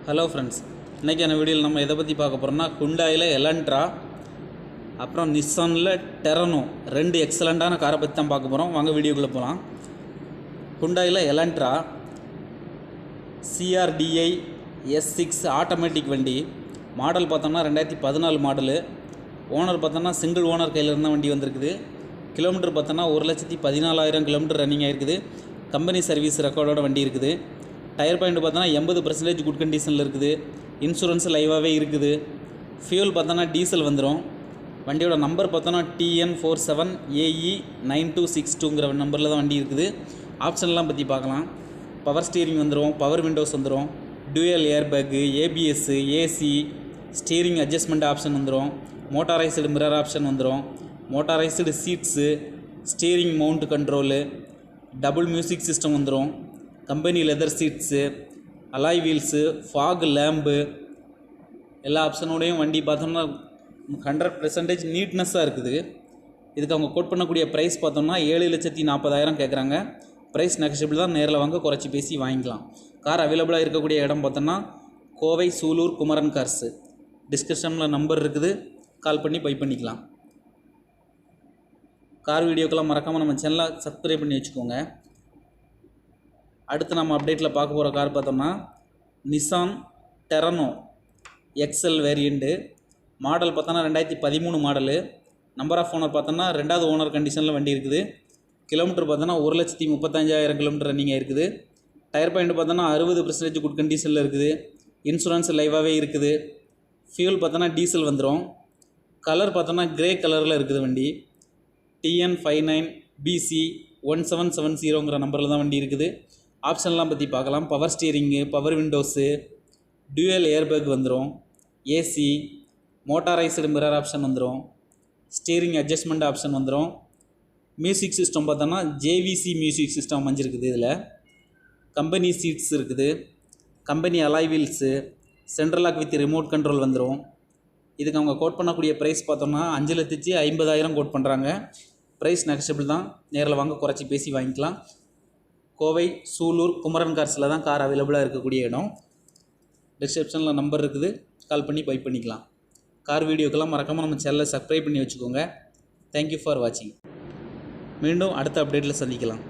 Hello friends, இன்றைக்கான வீடியோவில் நம்ம எதை பற்றி பார்க்க போகிறோம்னா ஹுண்டாயில் எலன்ட்ரா அப்புறம் நிஸ்ஸானில் டெரனோ ரெண்டு எக்ஸலண்ட்டான காரை பற்றி தான் பார்க்க போகிறோம். வாங்க வீடியோக்குள்ளே போகலாம். ஹுண்டாயில் எலன்ட்ரா CRDI S6 ஆட்டோமேட்டிக் வண்டி. மாடல் பார்த்தோம்னா 2014 மாடலு. ஓனர் பார்த்தோம்னா சிங்கிள் ஓனர் கையில் இருந்தால் வண்டி வந்திருக்குது. கிலோமீட்டர் பார்த்தோன்னா 1,14,000 கிலோமீட்டர் ரன்னிங் ஆகிருக்குது. கம்பெனி சர்வீஸ் ரெக்கார்டோட வண்டி இருக்குது. டயர் பாயிண்ட் பார்த்தோன்னா 80% குட் கண்டிஷனில் இருக்குது. இன்சூரன்ஸ் லைவாகவே இருக்குது. ஃபியூல் பார்த்தோன்னா டீசல் வந்துடும். வண்டியோட நம்பர் பார்த்தோன்னா TN47AE9262ங்கிற நம்பரில் தான் வண்டி இருக்குது. ஆப்ஷன்லாம் பற்றி பார்க்கலாம். பவர் ஸ்டீரிங் வந்துடும், பவர் விண்டோஸ் வந்துடும், dual airbag, ABS, AC, steering adjustment option வந்துடும், மோட்டாரைஸ்டு மிரர் ஆப்ஷன் வந்துடும், motorised seats, steering mount control, double music system வந்துடும், company leather seats, alloy wheels, fog lamp, எல்லா ஆப்ஷனோடையும் வண்டி பார்த்தோம்னா 100% நீட்னஸ்ஸாக இருக்குது. இதுக்கு அவங்க கோட் பண்ணக்கூடிய ப்ரைஸ் பார்த்தோம்னா 7,40,000 கேட்குறாங்க. ப்ரைஸ் நெகஷியபிள் தான், நேரில் வாங்க குறைச்சி பேசி வாங்கிக்கலாம். கார் அவைலபிளாக இருக்கக்கூடிய இடம் பார்த்தோன்னா கோவை, சூலூர், குமரன் கார்ஸு. டிஸ்கிரிப்ஷனில் நம்பர் இருக்குது, கால் பண்ணி பை பண்ணிக்கலாம். கார் வீடியோக்கெல்லாம் மறக்காமல் நம்ம சேனலை சப்ஸ்கிரைப் பண்ணி வச்சுக்கோங்க. அடுத்து நம்ம அப்டேட்டில் பார்க்க போகிற கார் பார்த்தோம்னா நிசான் டெரனோ XL வேரியண்ட்டு. மாடல் பார்த்தோன்னா 2013 மாடலு. நம்பர் ஆஃப் ஓனர் பார்த்தோன்னா 2வது ஓனர் கண்டிஷனில் வண்டி இருக்குது. கிலோமீட்டர் பார்த்தோன்னா 1,35,000 கிலோமீட்டர் ரன்னிங் ஆகிருக்குது. டயர் பாயிண்ட் பார்த்தோன்னா 60% குட் கண்டிஷனில் இருக்குது. இன்சூரன்ஸ் லைவாகவே இருக்குது. ஃபியூல் பார்த்தோன்னா டீசல் வந்துடும். கலர் பார்த்தோன்னா கிரே கலரில் இருக்குது வண்டி. TN59BC1770ங்கிற நம்பரில் தான் வண்டி இருக்குது. ஆப்ஷன்லாம் பற்றி பார்க்கலாம். Power steering, power windows, dual airbag வந்துடும், AC, மோட்டாரைஸ்டு மிரர் ஆப்ஷன் வந்துடும், ஸ்டீரிங் அட்ஜஸ்ட்மெண்ட் ஆப்ஷன் வந்துடும். மியூசிக் சிஸ்டம் பார்த்தோன்னா JVC மியூசிக் சிஸ்டம் அமைஞ்சிருக்குது. இதில் கம்பெனி சீட்ஸ் இருக்குது, company alloy wheels, central lock with remote control வந்துடும். இதுக்கு அவங்க கோட் பண்ணக்கூடிய ப்ரைஸ் பார்த்தோம்னா 5,50,000 கோட் பண்ணுறாங்க. ப்ரைஸ் நெகஷியபிள் தான், நேரில் வாங்க குறைச்சி பேசி வாங்கிக்கலாம். கோவை, சூலூர், குமரன் கார்ஸில் தான் கார் அவைலபிளாக இருக்கக்கூடிய இடம். டிஸ்கிரிப்ஷனில் நம்பர் இருக்குது, கால் பண்ணி பை பண்ணிக்கலாம். கார் வீடியோக்கெல்லாம் மறக்காமல் நம்ம சேனலை சப்ஸ்கிரைப் பண்ணி வச்சுக்கோங்க. தேங்க்யூ ஃபார் வாட்சிங். மீண்டும் அடுத்த அப்டேட்டில் சந்திக்கலாம்.